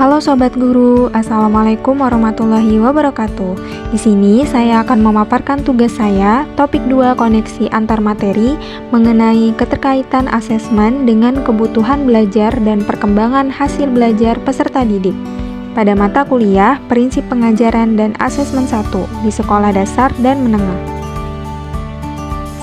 Halo Sobat Guru, Assalamualaikum warahmatullahi wabarakatuh. Di sini saya akan memaparkan tugas saya, topik 2 koneksi antar materi mengenai keterkaitan asesmen dengan kebutuhan belajar dan perkembangan hasil belajar peserta didik. Pada mata kuliah, prinsip pengajaran dan asesmen 1 di sekolah dasar dan menengah.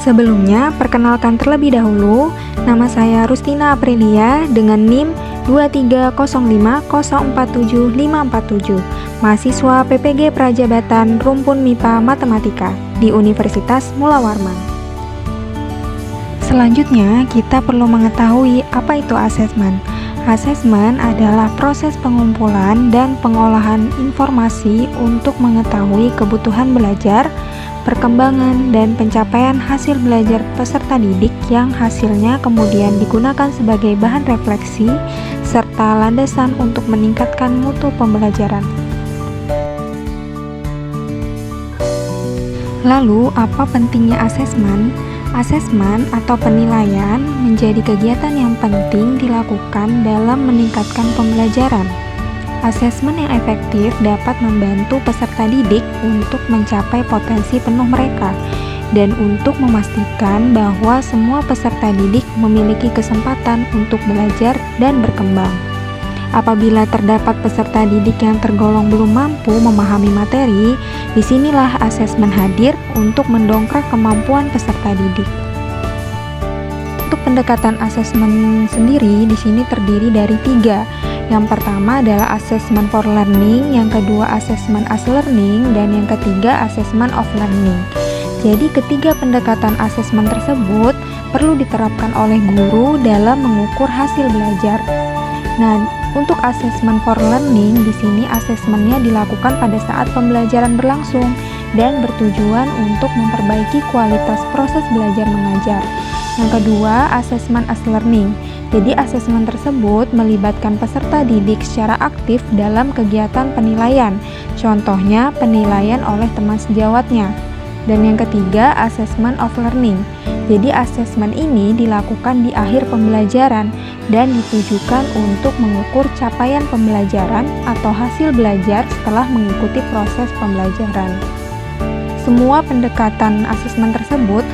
Sebelumnya, perkenalkan terlebih dahulu, nama saya Rustina Aprilia dengan NIM 230504757, mahasiswa PPG Prajabatan Rumpun MIPA Matematika di Universitas Mula Warman. Selanjutnya, kita perlu mengetahui apa itu asesmen. Asesmen adalah proses pengumpulan dan pengolahan informasi untuk mengetahui kebutuhan belajar, perkembangan, dan pencapaian hasil belajar peserta didik yang hasilnya kemudian digunakan sebagai bahan refleksi serta landasan untuk meningkatkan mutu pembelajaran. Lalu, apa pentingnya asesmen? Asesmen atau penilaian menjadi kegiatan yang penting dilakukan dalam meningkatkan pembelajaran. Asesmen yang efektif dapat membantu peserta didik untuk mencapai potensi penuh mereka dan untuk memastikan bahwa semua peserta didik memiliki kesempatan untuk belajar dan berkembang. Apabila terdapat peserta didik yang tergolong belum mampu memahami materi, disinilah asesmen hadir untuk mendongkrak kemampuan peserta didik. Untuk pendekatan asesmen sendiri di sini terdiri dari 3. Yang pertama adalah assessment for learning, yang kedua assessment as learning, dan yang ketiga assessment of learning. Jadi ketiga pendekatan asesmen tersebut perlu diterapkan oleh guru dalam mengukur hasil belajar. Nah, untuk assessment for learning di sini asesmennya dilakukan pada saat pembelajaran berlangsung dan bertujuan untuk memperbaiki kualitas proses belajar mengajar. Yang kedua, assessment as learning. Jadi asesmen tersebut melibatkan peserta didik secara aktif dalam kegiatan penilaian. Contohnya penilaian oleh teman sejawatnya. Dan yang ketiga, assessment of learning. Jadi asesmen ini dilakukan di akhir pembelajaran dan ditujukan untuk mengukur capaian pembelajaran atau hasil belajar setelah mengikuti proses pembelajaran. Semua pendekatan asesmen tersebut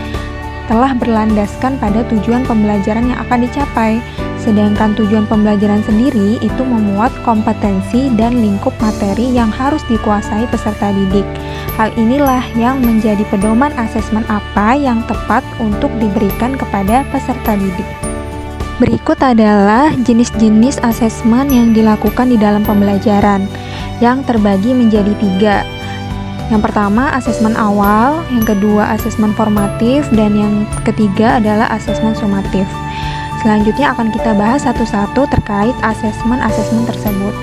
telah berlandaskan pada tujuan pembelajaran yang akan dicapai, sedangkan tujuan pembelajaran sendiri itu memuat kompetensi dan lingkup materi yang harus dikuasai peserta didik. Hal inilah yang menjadi pedoman asesmen apa yang tepat untuk diberikan kepada peserta didik. Berikut adalah jenis-jenis asesmen yang dilakukan di dalam pembelajaran, yang terbagi menjadi 3. Yang pertama, asesmen awal, yang kedua, asesmen formatif, dan yang ketiga adalah asesmen sumatif. Selanjutnya akan kita bahas satu-satu terkait asesmen-asesmen tersebut.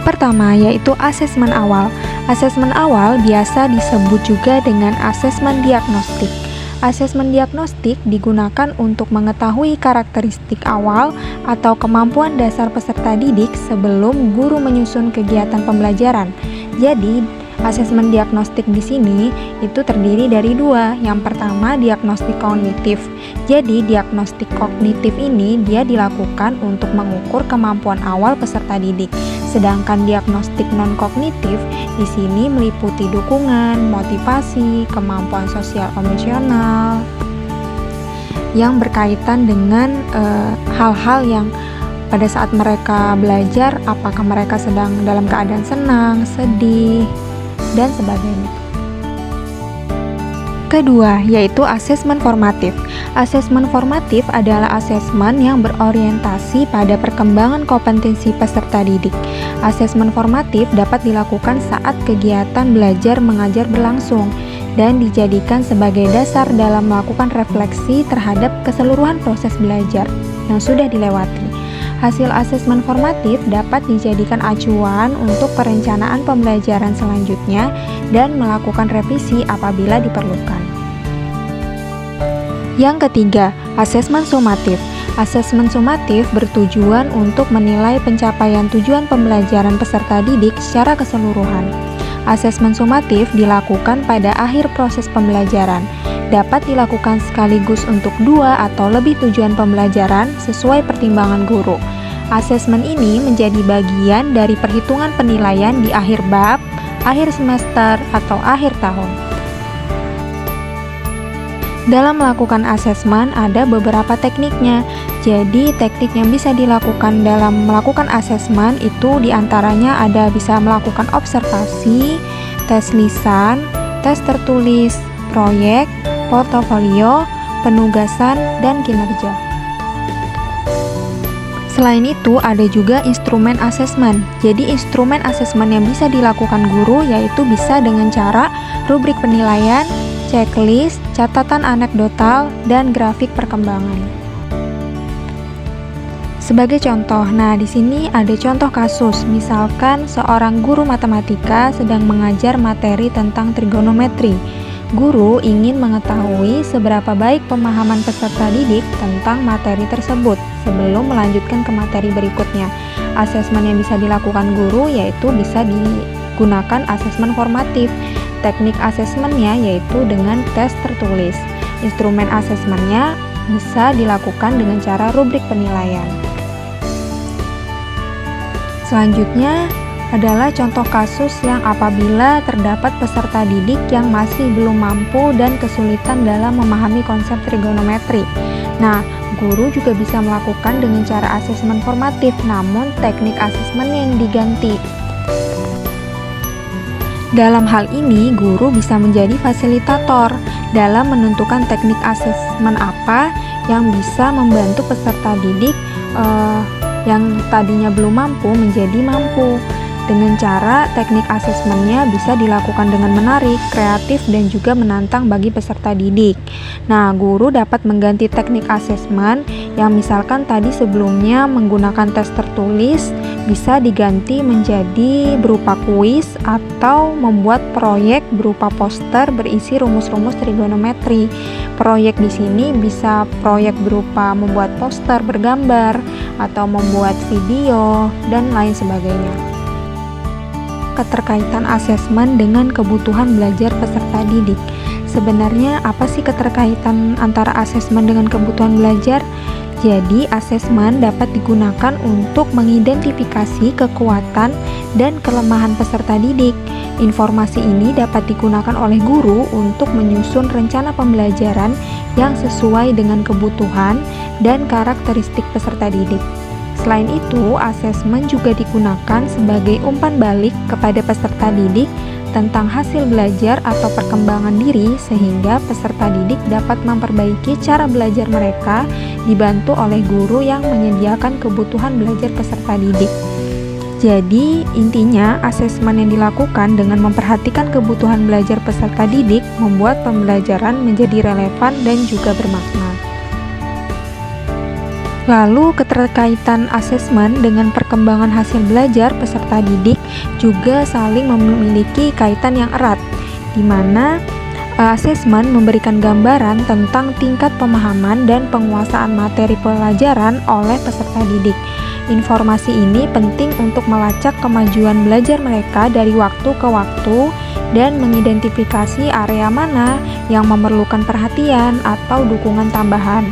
Pertama, yaitu asesmen awal. Asesmen awal biasa disebut juga dengan asesmen diagnostik. Asesmen diagnostik digunakan untuk mengetahui karakteristik awal atau kemampuan dasar peserta didik sebelum guru menyusun kegiatan pembelajaran. Jadi, asesmen diagnostik di sini itu terdiri dari 2. Yang pertama, diagnostik kognitif. Jadi, diagnostik kognitif ini dia dilakukan untuk mengukur kemampuan awal peserta didik. Sedangkan diagnostik non-kognitif di sini meliputi dukungan, motivasi, kemampuan sosial emosional yang berkaitan dengan hal-hal yang pada saat mereka belajar, apakah mereka sedang dalam keadaan senang, sedih, dan sebagainya. Kedua, yaitu asesmen formatif. Asesmen formatif adalah asesmen yang berorientasi pada perkembangan kompetensi peserta didik. Asesmen formatif dapat dilakukan saat kegiatan belajar mengajar berlangsung dan dijadikan sebagai dasar dalam melakukan refleksi terhadap keseluruhan proses belajar yang sudah dilewati. Hasil asesmen formatif dapat dijadikan acuan untuk perencanaan pembelajaran selanjutnya dan melakukan revisi apabila diperlukan. Yang ketiga, asesmen sumatif. Asesmen sumatif bertujuan untuk menilai pencapaian tujuan pembelajaran peserta didik secara keseluruhan. Asesmen sumatif dilakukan pada akhir proses pembelajaran. Dapat dilakukan sekaligus untuk 2 atau lebih tujuan pembelajaran sesuai pertimbangan guru. Asesmen ini menjadi bagian dari perhitungan penilaian di akhir bab, akhir semester, atau akhir tahun. Dalam melakukan asesmen ada beberapa tekniknya. Jadi teknik yang bisa dilakukan dalam melakukan asesmen itu diantaranya ada bisa melakukan observasi, tes lisan, tes tertulis, proyek, portofolio, penugasan, dan kinerja. Selain itu ada juga instrumen asesmen. Jadi instrumen asesmen yang bisa dilakukan guru yaitu bisa dengan cara rubrik penilaian, checklist, catatan anekdotal, dan grafik perkembangan. Sebagai contoh, di sini ada contoh kasus. Misalkan seorang guru matematika sedang mengajar materi tentang trigonometri. Guru ingin mengetahui seberapa baik pemahaman peserta didik tentang materi tersebut sebelum melanjutkan ke materi berikutnya. Asesmen yang bisa dilakukan guru yaitu bisa digunakan asesmen formatif. Teknik asesmennya yaitu dengan tes tertulis. Instrumen asesmennya bisa dilakukan dengan cara rubrik penilaian. Selanjutnya adalah contoh kasus yang apabila terdapat peserta didik yang masih belum mampu dan kesulitan dalam memahami konsep trigonometri. Guru juga bisa melakukan dengan cara asesmen formatif, namun teknik asesmen yang diganti. Dalam hal ini, guru bisa menjadi fasilitator dalam menentukan teknik asesmen apa yang bisa membantu peserta didik yang tadinya belum mampu menjadi mampu. Dengan cara teknik asesmennya bisa dilakukan dengan menarik, kreatif, dan juga menantang bagi peserta didik. Guru dapat mengganti teknik asesmen yang misalkan tadi sebelumnya menggunakan tes tertulis, bisa diganti menjadi berupa kuis atau membuat proyek berupa poster berisi rumus-rumus trigonometri. Proyek di sini bisa proyek berupa membuat poster bergambar atau membuat video dan lain sebagainya. Keterkaitan asesmen dengan kebutuhan belajar peserta didik. Sebenarnya apa sih keterkaitan antara asesmen dengan kebutuhan belajar? Jadi, asesmen dapat digunakan untuk mengidentifikasi kekuatan dan kelemahan peserta didik. Informasi ini dapat digunakan oleh guru untuk menyusun rencana pembelajaran yang sesuai dengan kebutuhan dan karakteristik peserta didik. Selain itu, asesmen juga digunakan sebagai umpan balik kepada peserta didik tentang hasil belajar atau perkembangan diri sehingga peserta didik dapat memperbaiki cara belajar mereka dibantu oleh guru yang menyediakan kebutuhan belajar peserta didik. Jadi, intinya asesmen yang dilakukan dengan memperhatikan kebutuhan belajar peserta didik membuat pembelajaran menjadi relevan dan juga bermakna. Lalu, keterkaitan asesmen dengan perkembangan hasil belajar peserta didik juga saling memiliki kaitan yang erat, di mana asesmen memberikan gambaran tentang tingkat pemahaman dan penguasaan materi pelajaran oleh peserta didik. Informasi ini penting untuk melacak kemajuan belajar mereka dari waktu ke waktu dan mengidentifikasi area mana yang memerlukan perhatian atau dukungan tambahan.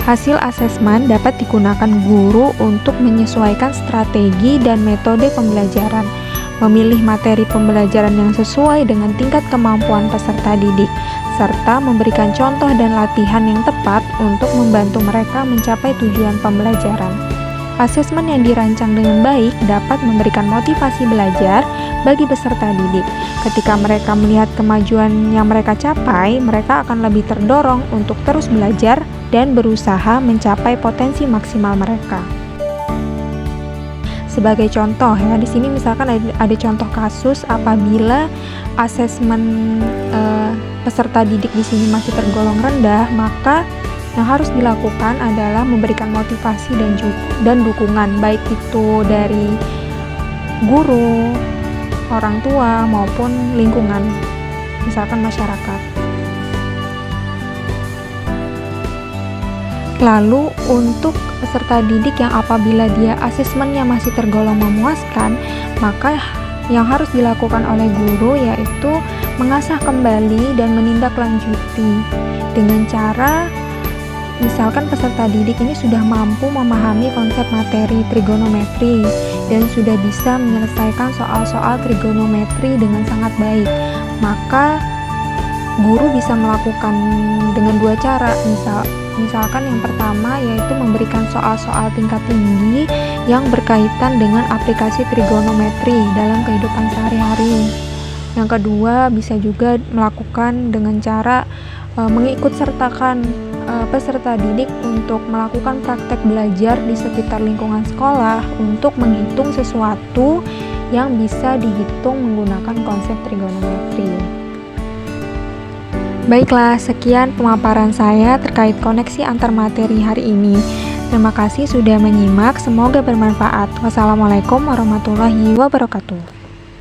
Hasil asesmen dapat digunakan guru untuk menyesuaikan strategi dan metode pembelajaran, memilih materi pembelajaran yang sesuai dengan tingkat kemampuan peserta didik, serta memberikan contoh dan latihan yang tepat untuk membantu mereka mencapai tujuan pembelajaran. Asesmen yang dirancang dengan baik dapat memberikan motivasi belajar bagi peserta didik. Ketika mereka melihat kemajuan yang mereka capai, mereka akan lebih terdorong untuk terus belajar dan berusaha mencapai potensi maksimal mereka. Sebagai contoh di sini misalkan ada contoh kasus apabila asesmen peserta didik di sini masih tergolong rendah, maka yang harus dilakukan adalah memberikan motivasi dan dukungan, baik itu dari guru, orang tua maupun lingkungan, misalkan masyarakat. Lalu untuk peserta didik yang apabila dia asesmennya masih tergolong memuaskan, maka yang harus dilakukan oleh guru yaitu mengasah kembali dan menindaklanjuti dengan cara Misalkan peserta didik ini sudah mampu memahami konsep materi trigonometri dan sudah bisa menyelesaikan soal-soal trigonometri dengan sangat baik, maka guru bisa melakukan dengan dua cara. Misalkan yang pertama yaitu memberikan soal-soal tingkat tinggi yang berkaitan dengan aplikasi trigonometri dalam kehidupan sehari-hari. Yang kedua, bisa juga melakukan dengan cara mengikut sertakan peserta didik untuk melakukan praktek belajar di sekitar lingkungan sekolah untuk menghitung sesuatu yang bisa dihitung menggunakan konsep trigonometri. Baiklah, sekian pemaparan saya terkait koneksi antar materi hari ini. Terima kasih sudah menyimak, semoga bermanfaat. Wassalamualaikum warahmatullahi wabarakatuh.